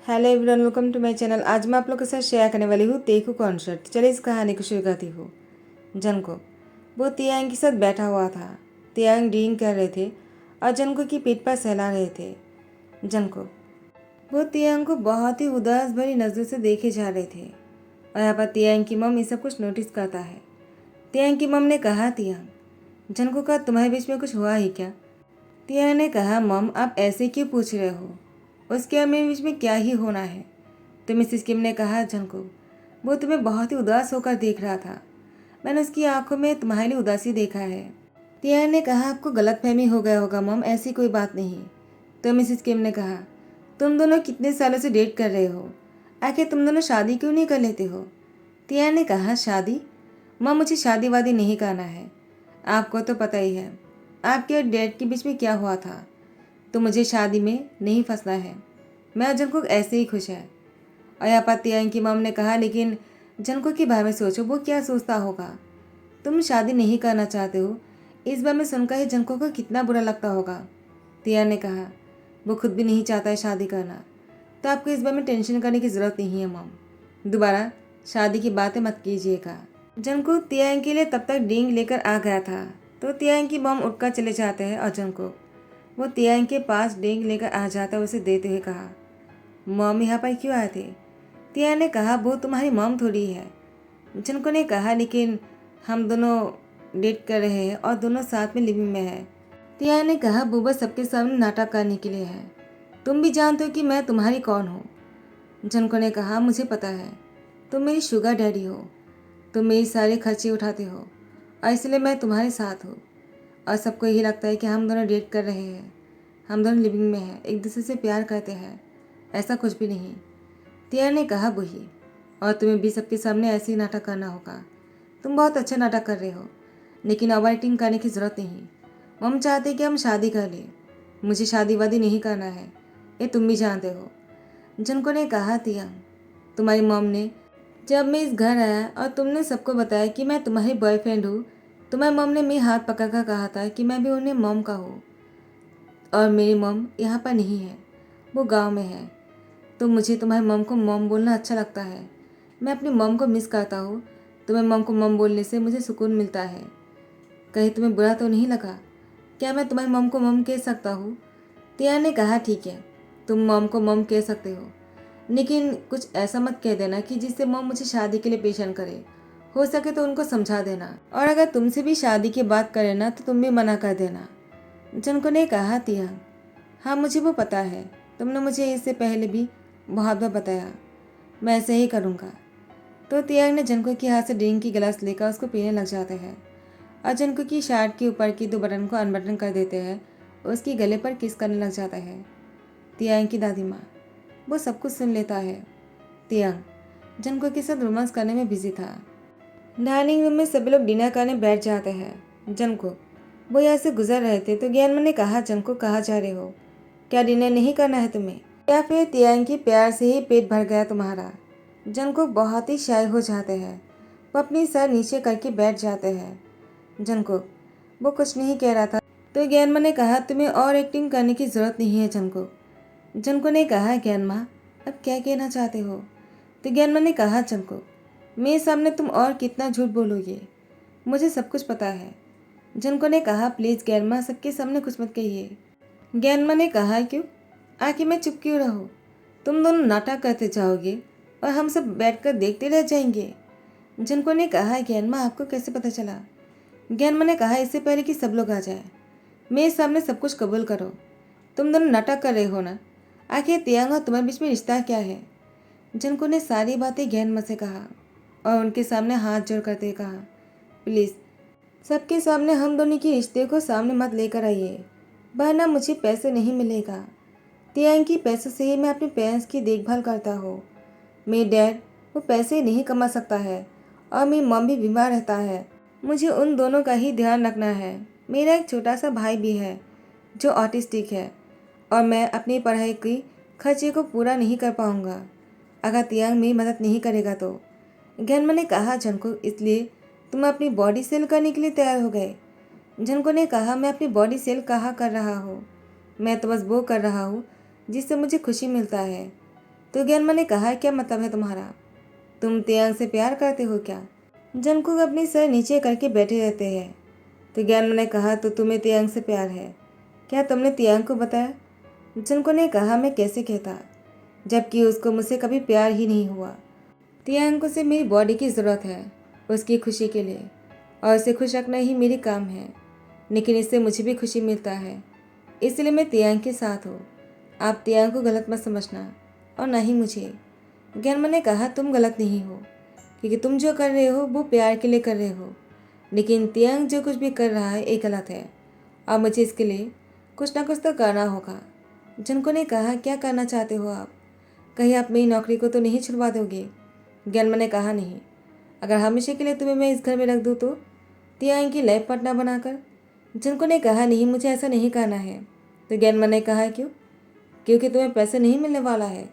Hello everyone, welcome to my channel. आज मैं आप लोग के साथ शेयर करने वाली हूँ तेकू कॉन्सर्ट। चलिए इस कहानी को शुरू करती हूँ। जनको वो तियांग के साथ बैठा हुआ था। तियांग ड्रिंक कर रहे थे और जनको की पीठ पर सहला रहे थे। जनको वो तियांग को बहुत ही उदास भरी नज़रों से देखे जा रहे थे और यहाँ पर तियांग की मम ये सब कुछ नोटिस करता है। तियांग की मम ने कहा, तियांग, जनको का तुम्हारे बीच में कुछ हुआ ही क्या? तियांग ने कहा, मम आप ऐसे क्यों पूछ रहे हो? उसके और मेरे बीच में क्या ही होना है? तो मिसिस किम ने कहा, जनको वो तुम्हें बहुत ही उदास होकर देख रहा था। मैंने उसकी आंखों में तुम्हारे लिए उदासी देखा है। तियांग ने कहा, आपको गलतफहमी हो गया होगा मम, ऐसी कोई बात नहीं। तो मिसिस किम ने कहा, तुम दोनों कितने सालों से डेट कर रहे हो? आखिर तुम दोनों शादी क्यों नहीं कर लेते हो? तियांग ने कहा, शादी? मम मुझे शादी वादी नहीं करना है। आपको तो पता ही है आपके और डैड के बीच में क्या हुआ था। तो मुझे शादी में नहीं फंसना है। मैं और जनको ऐसे ही खुश है। और यहाँ पर तियांग की मम ने कहा, लेकिन जनको के बारे में सोचो, वो क्या सोचता होगा? तुम शादी नहीं करना चाहते हो, इस बारे में सुनकर ही जनको को कितना बुरा लगता होगा। तियांग ने कहा, वो खुद भी नहीं चाहता है शादी करना, तो आपको इस बारे में टेंशन करने की ज़रूरत नहीं है मम। दोबारा शादी की बातें मत कीजिएगा। जनको तियांग के लिए तब तक ड्रिंक लेकर आ गया था। तो तियांग की मम उठकर चले जाते हैं और जनको वो तियांग के पास ड्रिंक लेकर आ जाता है, उसे देते हुए कहा, मम यहाँ पर क्यों आए थे? तियांग ने कहा, वो तुम्हारी मम थोड़ी है। जनको ने कहा, लेकिन हम दोनों डेट कर रहे हैं और दोनों साथ में लिविंग में है। तियांग ने कहा, वो बस सबके सामने नाटक करने के लिए है। तुम भी जानते हो कि मैं तुम्हारी कौन हूँ। जनको ने कहा, मुझे पता है, तुम मेरी शुगर डैडी हो। तुम मेरी सारे खर्चे उठाते हो और इसलिए मैं तुम्हारे साथ हूँ। और सबको यही लगता है कि हम दोनों डेट कर रहे हैं, हम दोनों लिविंग में हैं, एक दूसरे से प्यार करते हैं। ऐसा कुछ भी नहीं। तियांग ने कहा, वही, और तुम्हें भी सबके सामने ऐसे ही नाटक करना होगा। तुम बहुत अच्छा नाटक कर रहे हो, लेकिन ओवर एक्टिंग करने की ज़रूरत नहीं। मम चाहते कि हम शादी कर लें। मुझे शादी वादी नहीं करना है, ये तुम भी जानते हो। जनको ने कहा, तियांग, तुम्हारी मम ने जब मैं इस घर आया और तुमने सबको बताया कि मैं तुम्हारी बॉयफ्रेंड हूँ, तुम्हारी मम ने मेरे हाथ पकड़कर कहा था कि मैं भी उन्हें मम का हूँ। और मेरी मम यहाँ पर नहीं है, वो गांव में है। तो मुझे तुम्हारी मम को मम बोलना अच्छा लगता है। मैं अपनी मम को मिस करता हूँ। तुम्हें मम को मम बोलने से मुझे सुकून मिलता है। कहीं तुम्हें बुरा तो नहीं लगा? क्या मैं तुम्हारी मम को मम कह सकता हूँ? तियांग ने कहा, ठीक है, तुम मम को मम कह सकते हो, लेकिन कुछ ऐसा मत कह देना कि जिससे मम मुझे शादी के लिए पेशन करे। हो सके तो उनको समझा देना, और अगर तुमसे भी शादी की बात करे ना तो तुम भी मना कर देना। जनको ने कहा, तियांग, हाँ मुझे वो पता है, तुमने मुझे इससे पहले भी बहुत बार बताया। मैं ऐसे ही करूँगा। तो तियांग ने जनको के हाथ से ड्रिंक की गिलास लेकर उसको पीने लग जाते हैं और जनको की शर्ट के ऊपर की 2 बटन को अनबटन कर देते हैं। उसकी गले पर किस करने लग जाता है। तियांग की दादी माँ वो सब कुछ सुन लेता है। तियांग जनको के साथ रोमांस करने में बिजी था। डाइनिंग रूम में सभी लोग डिनर करने बैठ जाते हैं। जनको वो यहाँ से गुजर रहे थे तो ज्ञानमन ने कहा, जनको कहाँ जा रहे हो? क्या डिनर नहीं करना है तुम्हें, या फिर तियांग की प्यार से ही पेट भर गया तुम्हारा? जनको बहुत ही शाय हो जाते हैं। वो अपनी सर नीचे करके बैठ जाते हैं। जनको वो कुछ नहीं कह रहा था तो ज्ञानमन ने कहा, तुम्हें और एक्टिंग करने की ज़रूरत नहीं है जनको। जनको ने कहा, ज्ञान माँ अब क्या कहना चाहते हो? तो ज्ञानमन ने कहा, जनको मेरे सामने तुम और कितना झूठ बोलोगे, मुझे सब कुछ पता है। जनको ने कहा, प्लीज़ ज्ञान माँ सबके सामने कुछ मत कहिए। ज्ञान माँ ने कहा, क्यों? आखिर मैं चुप क्यों रहूँ? तुम दोनों नाटक करते जाओगे और हम सब बैठकर देखते रह जाएंगे। जनको ने कहा, ज्ञान माँ आपको कैसे पता चला? ज्ञान माँ ने कहा, इससे पहले कि सब लोग आ जाए मेरे सामने सब कुछ कबूल करो। तुम दोनों नाटक कर रहे हो ना? आखिर तियांग और तुम्हारे बीच में रिश्ता क्या है? जनको ने सारी बातें ज्ञान माँ से कहा और उनके सामने हाथ जोड़ करते कहा, प्लीज़ सबके सामने हम दोनों के रिश्ते को सामने मत लेकर आइए, वरना मुझे पैसे नहीं मिलेगा। तियांग की पैसों से ही मैं अपने पेरेंट्स की देखभाल करता हूँ। मेरे डैड वो पैसे नहीं कमा सकता है और मेरी मम भी बीमार रहता है। मुझे उन दोनों का ही ध्यान रखना है। मेरा एक छोटा सा भाई भी है जो ऑटिस्टिक है और मैं अपनी पढ़ाई की खर्चे को पूरा नहीं कर पाऊँगा अगर तियांग मेरी मदद नहीं करेगा तो। ज्ञानमन ने कहा, जनको इसलिए तुम अपनी बॉडी सेल करने के लिए तैयार हो गए? जनको ने कहा, मैं अपनी बॉडी सेल कहाँ कर रहा हूँ, मैं तो बस वो कर रहा हूँ जिससे मुझे खुशी मिलता है। तो ज्ञानमा ने कहा, क्या मतलब है तुम्हारा? तुम तियांग से प्यार करते हो क्या? जंगकुक अपनी सर नीचे करके बैठे रहते हैं। तो ज्ञानमा ने कहा, तो तुम्हें तियांग से प्यार है, क्या तुमने तियांग को बताया? जंगकुक ने कहा, मैं कैसे कहता, जबकि उसको मुझसे कभी प्यार ही नहीं हुआ। तियांग को सिर्फ मेरी बॉडी की ज़रूरत है, उसकी खुशी के लिए, और उसे खुश रखना ही मेरी काम है। लेकिन इससे मुझे भी खुशी मिलता है, इसलिए मैं तियांग के साथ हूँ। आप तियांग को गलत मत समझना, और ना ही मुझे। ज्ञानमा ने कहा, तुम गलत नहीं हो, क्योंकि तुम जो कर रहे हो वो प्यार के लिए कर रहे हो। लेकिन तियांग जो कुछ भी कर रहा है ये गलत है, और मुझे इसके लिए कुछ ना कुछ तो करना होगा। जंको ने कहा, क्या करना चाहते हो आप? कहीं आप मेरी नौकरी को तो नहीं छुड़वा दोगे? ज्ञानमा ने कहा, नहीं। अगर हमेशा के लिए तुम्हें मैं इस घर में रख दूँ तो? तियांग की लाइफ पार्टनर बनाकर? जंको ने कहा, नहीं, मुझे ऐसा नहीं करना है। तो ज्ञानमा ने कहा, क्यों? क्योंकि तुम्हें पैसे नहीं मिलने वाला है।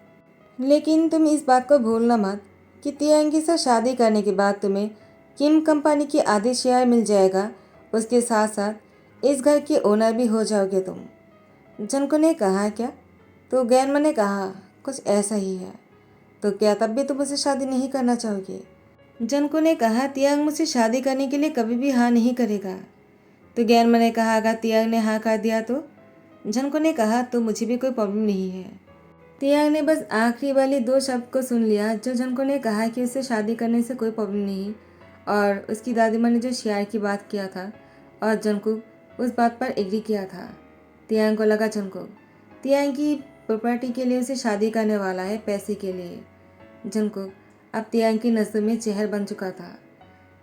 लेकिन तुम इस बात को भूलना मत कि तियांग के साथ शादी करने के बाद तुम्हें किम कंपनी की आधी शेयर मिल जाएगा। उसके साथ साथ इस घर के ओनर भी हो जाओगे तुम। जंको ने कहा, क्या? तो ज्ञानमा ने कहा, कुछ ऐसा ही है। तो क्या तब भी तुम मुझसे शादी नहीं करना चाहोगे? जंको ने कहा, तियांग मुझसे शादी करने के लिए कभी भी हाँ नहीं करेगा। तो ज्ञानमा ने कहा, अगर तियांग ने हाँ कर दिया तो? जंको ने कहा, तो मुझे भी कोई प्रॉब्लम नहीं है। तियांग ने बस आखिरी वाले दो शब्द को सुन लिया, जो जंको ने कहा कि उससे शादी करने से कोई प्रॉब्लम नहीं, और उसकी दादी माँ ने जो शेयर की बात किया था और जंको उस बात पर एग्री किया था। तियांग को लगा जंको तियांग की प्रॉपर्टी के लिए उसे शादी करने वाला है, पैसे के लिए। जंको अब तियांग की नज़रों में जहर बन चुका था।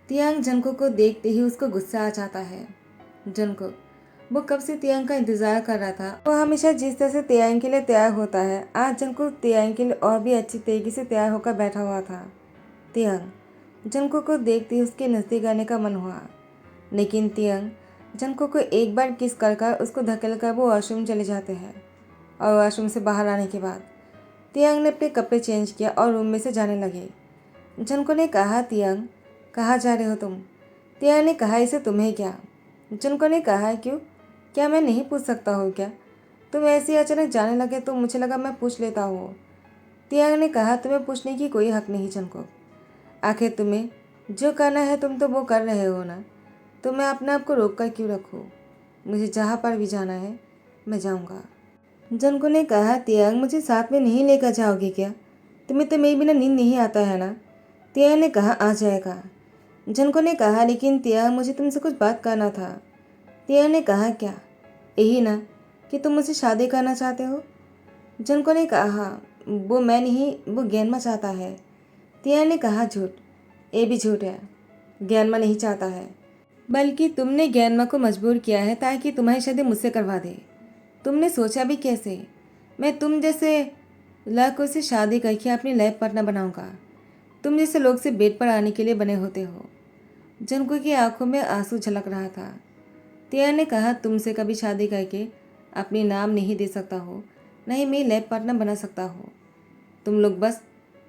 तियांग जंको को देखते ही उसको गुस्सा आ जाता है। जंको वो कब से तियांग का इंतज़ार कर रहा था। वो हमेशा जिस तरह से तियांग के लिए तैयार होता है, आज जंको तियांग के लिए और भी अच्छी तरीके से तैयार होकर बैठा हुआ था। तियांग जंको को देखते ही उसके नज़दीक आने का मन हुआ, लेकिन तियांग जंको को एक बार किस कर उसको धकेल कर वो वॉशरूम चले जाते हैं। और वॉशरूम से बाहर आने के बाद तियांग ने अपने कपड़े चेंज किया और रूम में से जाने लगे। जंको ने कहा, तियांग कहाँ जा रहे हो तुम? तियांग ने कहा, इसे तुम्हें क्या? जंको ने कहा, क्यों? क्या मैं नहीं पूछ सकता हूँ क्या? तुम ऐसे ही अचानक जाने लगे तो मुझे लगा मैं पूछ लेता हूँ। तियांग ने कहा, तुम्हें पूछने की कोई हक नहीं जंको। आखिर तुम्हें जो करना है तुम तो वो कर रहे हो ना, तो मैं अपने आप को रोक कर क्यों रखूँ? मुझे जहाँ पर भी जाना है मैं जाऊँगा। जंको ने कहा, तियांग मुझे साथ में नहीं लेकर जाओगे क्या? तुम्हें तो मेरे बिना नींद नहीं आता है ना? तियांग ने कहा, आ जाएगा। जंको ने कहा, लेकिन तियांग मुझे तुमसे कुछ बात करना था। तियांग ने कहा, क्या? यही ना कि तुम मुझसे शादी करना चाहते हो? जंको ने कहा, वो मैं नहीं, वो ज्ञानमा चाहता है। तियांग ने कहा, झूठ। ये भी झूठ है, ज्ञानमा नहीं चाहता है, बल्कि तुमने ज्ञानमा को मजबूर किया है ताकि तुम्हारी शादी मुझसे करवा दे। तुमने सोचा भी कैसे मैं तुम जैसे लड़कों से शादी करके अपनी लाइफ पार्टनर बनाऊंगा? तुम जैसे लोग से बेड पर आने के लिए बने होते हो। जंको की आंखों में आंसू झलक रहा था। तियांग ने कहा, तुमसे कभी शादी करके अपनी नाम नहीं दे सकता हो, न ही मेरी लाइफ पार्टनर बना सकता हो। तुम लोग बस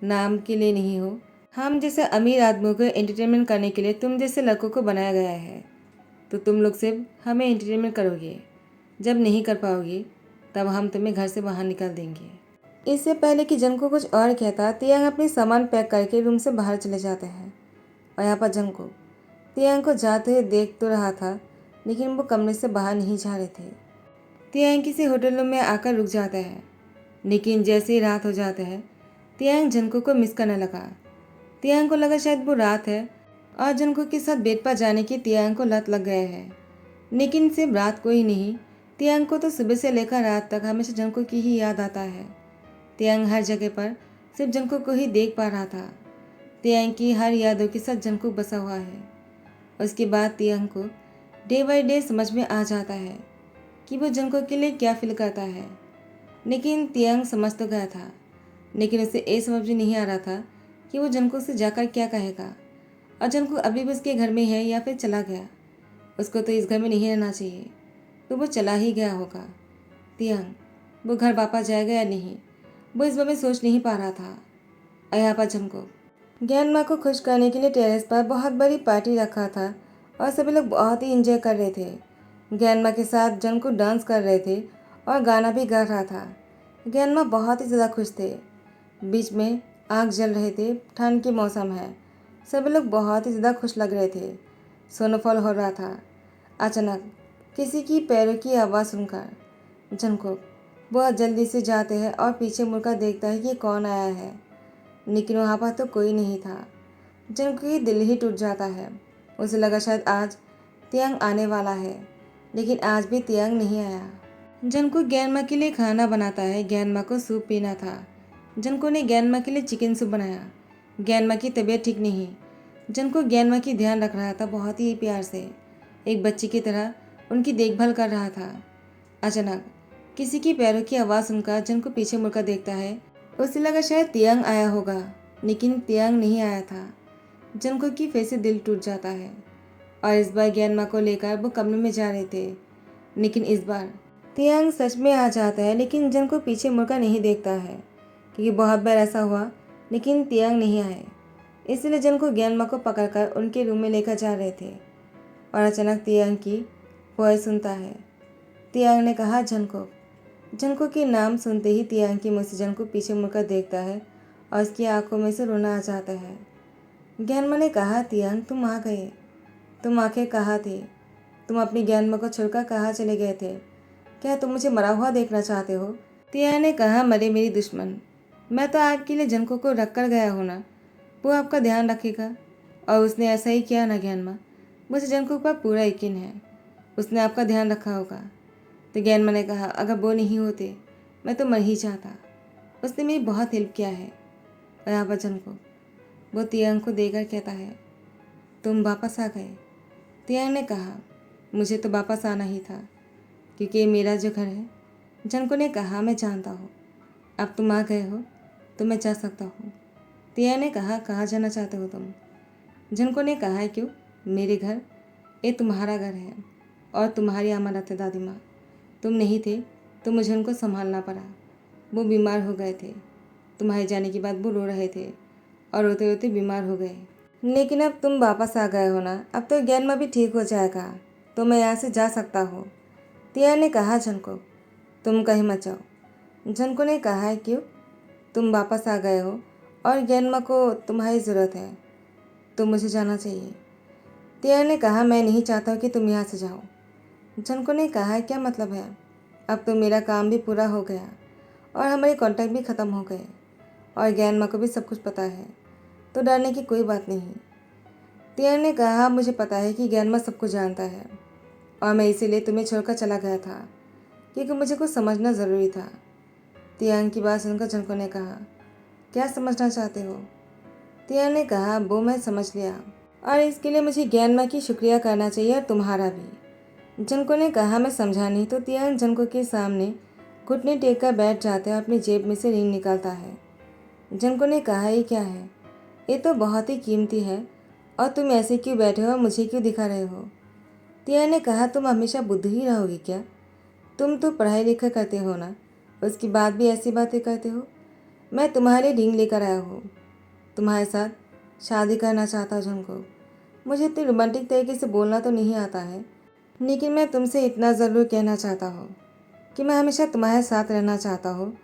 नाम के लिए नहीं हो, हम जैसे अमीर आदमियों को एंटरटेनमेंट करने के लिए तुम जैसे लड़कों को बनाया गया है। तो तुम लोग सिर्फ हमें एंटरटेनमेंट करोगे, जब नहीं कर पाओगे तब हम तुम्हें घर से बाहर निकाल देंगे। इससे पहले कि जंको कुछ और कहता, तियांग अपने सामान पैक करके रूम से बाहर चले जाते हैं। और यहाँ पर जंको तियांग को जाते हुए देख तो रहा था, लेकिन वो कमरे से बाहर नहीं जा रहे थे। तियांग किसी होटल रूम में आकर रुक जाता है, लेकिन जैसे ही रात हो जाता है तियांग जंको को मिस करने लगा। तियांग को लगा शायद वो रात है और जंको के साथ बेड पर जाने की तियांग को लत लग गया है। लेकिन सिर्फ रात को ही नहीं, तियांग को तो सुबह से लेकर रात तक हमेशा जंको की ही याद आता है। तियांग हर जगह पर सिर्फ जंको को ही देख पा रहा था। तियांग की हर यादों के साथ जंको बसा हुआ है। उसके बाद तियांग को डे बाई डे समझ में आ जाता है कि वो जंको के लिए क्या फील करता है। लेकिन तियांग समझ तो गया था, लेकिन उसे ये समझ में नहीं आ रहा था कि वो जंको से जाकर क्या कहेगा, और जंको अभी भी उसके घर में है या फिर चला गया। उसको तो इस घर में नहीं रहना चाहिए, तो वो चला ही गया होगा। तियांग वो घर वापस जाएगा या नहीं, वो इस बारे में सोच नहीं पा रहा था। और यहाँ पर जंको ज्ञानमा को खुश करने के लिए टेरेस पर बहुत बड़ी पार्टी रखा था और सभी लोग बहुत ही इंजॉय कर रहे थे। ज्ञानमा के साथ जंको डांस कर रहे थे और गाना भी गा रहा था। ज्ञानमा बहुत ही ज़्यादा खुश थे। बीच में आग जल रहे थे। ठंड के मौसम है, सभी लोग बहुत ही ज़्यादा खुश लग रहे थे। स्नोफॉल हो रहा था। अचानक किसी की पैरों की आवाज़ सुनकर जंगकुक बहुत जल्दी से जाते हैं और पीछे मुड़कर देखता है कि कौन आया है, लेकिन वहाँ पर तो कोई नहीं था। जंगकुक की दिल ही टूट जाता है। उसे लगा शायद आज तियांग आने वाला है, लेकिन आज भी तियांग नहीं आया। जंगकुक ज्ञानमा के लिए खाना बनाता है। ज्ञानमा को सूप पीना था। जंगकुक ने ज्ञानमा के लिए चिकन सूप बनाया। ज्ञानमा की तबीयत ठीक नहीं। जंगकुक ज्ञानमा की ध्यान रख रहा था, बहुत ही प्यार से, एक बच्चे की तरह उनकी देखभाल कर रहा था। अचानक किसी की पैरों की आवाज़ सुनकर जंगकुक पीछे मुड़कर देखता है। उसे लगा शायद तियांग आया होगा, लेकिन तियांग नहीं आया था। जंगकुक की फिर से दिल टूट जाता है और इस बार ज्ञानमा को लेकर वो कमरे में जा रहे थे, लेकिन इस बार तियांग सच में आ जाता है। लेकिन जंगकुक पीछे मुड़कर नहीं देखता है, क्योंकि बहुत बार ऐसा हुआ लेकिन तियांग नहीं आए। इसलिए जंगकुक ज्ञानमा को पकड़कर उनके रूम में लेकर जा रहे थे और अचानक तियांग की वॉइस सुनता है। तियांग ने कहा जंगकुक। जंगकुक के नाम सुनते ही तियांग की मुँह से जंगकुक पीछे मुड़कर देखता है और उसकी आंखों में से रोना आ जाता है। ज्ञानमा ने कहा तियांग तुम आ गए। तुम आखिर कहाँ थे? तुम अपनी ज्ञानमा को छोड़कर कहाँ चले गए थे? क्या तुम मुझे मरा हुआ देखना चाहते हो? तियांग ने कहा मरे मेरी दुश्मन, मैं तो आपके लिए जंगकुक को रख कर गया हूँ ना, वो आपका ध्यान रखेगा। और उसने ऐसा ही किया ना ज्ञानमा, मुझे जंगकुक पर पूरा यकीन है, उसने आपका ध्यान रखा होगा। तो ज्ञानमा ने कहा अगर वो नहीं होते मैं तो मर ही जाता, उसने मेरी बहुत हेल्प किया है। और यहाँ पर जंगकुक वो तियांग को देकर कहता है तुम वापस आ गए। तियांग ने कहा मुझे तो वापस आना ही था, क्योंकि ये मेरा जो घर है। जंगकुक ने कहा मैं जानता हूँ, अब तुम आ गए हो तो मैं जा सकता हूँ। तियांग ने कहा कहाँ जाना चाहते हो तुम? जंगकुक ने कहा क्यों, मेरे घर, ये तुम्हारा घर है और तुम्हारी अमानत है दादी माँ। तुम नहीं थे तो मुझे उनको संभालना पड़ा, वो बीमार हो गए थे। तुम्हारे जाने के बाद वो रो रहे थे और रोते रोते बीमार हो गए, लेकिन अब तुम वापस आ गए हो ना, अब तो ज्ञानमा भी ठीक हो जाएगा, तो मैं यहाँ से जा सकता हूँ। तियांग ने कहा जंगकुक तुम कहीं मत जाओ। जंगकुक ने कहा क्यों, तुम वापस आ गए हो और ज्ञानमा को तुम्हारी ज़रूरत है, तो मुझे जाना चाहिए। तियांग ने कहा मैं नहीं चाहता कि तुम यहाँ से जाओ। जंगकुक ने कहा क्या मतलब है, अब तो मेरा काम भी पूरा हो गया और हमारे कॉन्टैक्ट भी ख़त्म हो गए और ज्ञानमा को भी सब कुछ पता है, तो डरने की कोई बात नहीं। तियांग ने कहा मुझे पता है कि ज्ञानमा सब कुछ जानता है और मैं इसीलिए तुम्हें छोड़कर चला गया था, क्योंकि मुझे कुछ समझना ज़रूरी था। तियांग की बात सुनकर जंगकुक ने कहा क्या समझना चाहते हो? तियांग ने कहा वो मैं समझ लिया और इसके लिए मुझे ज्ञानमा की शुक्रिया करना चाहिए और तुम्हारा भी। जंगकुक ने कहा मैं समझा नहीं। तो तियांग जंगकुक के सामने घुटने टेक कर बैठ जाता है और अपनी जेब में से रिंग निकालता है। जंगकुक ने कहा ये क्या है? ये तो बहुत ही कीमती है और तुम ऐसे क्यों बैठे हो और मुझे क्यों दिखा रहे हो? तियांग ने कहा तुम हमेशा बुद्ध ही रहोगी क्या? तुम तो पढ़ाई लिखा करते हो ना, उसके बाद भी ऐसी बातें करते हो। मैं तुम्हारे रिंग लेकर आया हूँ, तुम्हारे साथ शादी करना चाहता हूँ जंगकुक। मुझे इतनी रोमांटिक तरीके से बोलना तो नहीं आता है, लेकिन मैं तुमसे इतना ज़रूर कहना चाहता हूँ कि मैं हमेशा तुम्हारे साथ रहना चाहता हूँ,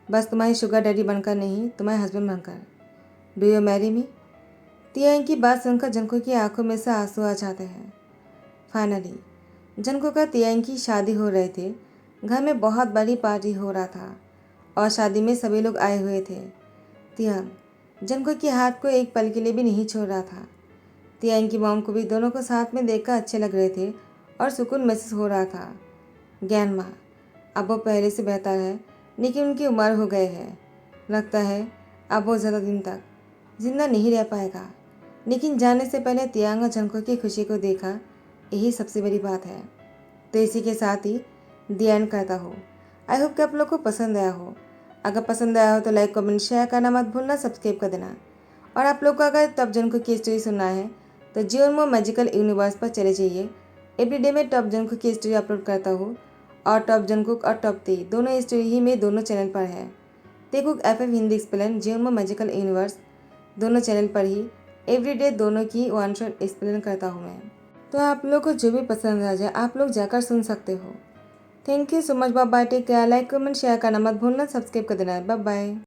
बस तुम्हारी शुगर डैडी बनकर नहीं, तुम्हारे हस्बैंड बनकर। Do you marry me? Tiang की बात सुनकर जंगकुक की आंखों में से आंसू आ जाते हैं। फाइनली जंगकुक का तियांग की शादी हो रहे थे। घर में बहुत बड़ी पार्टी हो रहा था और शादी में सभी लोग आए हुए थे। तियांग जंगकुक के हाथ को एक पल के लिए भी नहीं छोड़ रहा था। तियांग की मॉम को भी दोनों को साथ में देखकर अच्छे लग रहे थे और सुकून महसूस हो रहा था। ज्ञानमा अब वो पहले से बेहतर है, लेकिन उनकी उम्र हो गई है, लगता है अब वो ज़्यादा दिन तक जिंदा नहीं रह पाएगा। लेकिन जाने से पहले तियांग और जंगकुक की खुशी को देखा, यही सबसे बड़ी बात है। तो इसी के साथ ही दी एंड करता हूँ। आई होप कि आप लोग को पसंद आया हो। अगर पसंद आया हो तो लाइक कमेंट शेयर करना मत भूलना, सब्सक्राइब कर देना। और आप लोग को अगर टॉप जंगकुक की स्टोरी सुनना है तो जियोनमो मैजिकल यूनिवर्स पर चले जाइए। एवरीडे में टॉप जंगकुक की स्टोरी अपलोड करता हूँ और टॉप जंगकुक और टॉप 3 दोनों स्टोरी ही मेरे दोनों चैनल पर है। तेकुक एफएफ हिंदी एक्सप्लेन, जियोनमो मैजिकल यूनिवर्स दोनों चैनल पर ही एवरीडे दोनों की वन शॉट एक्सप्लेन करता हूँ मैं। तो आप लोग को जो भी पसंद आ जाए आप लोग जाकर सुन सकते हो। Thank you so much, bye bye, take care, like comment share करना मत भूलना, सब्सक्राइब कर देना, बाय बाय।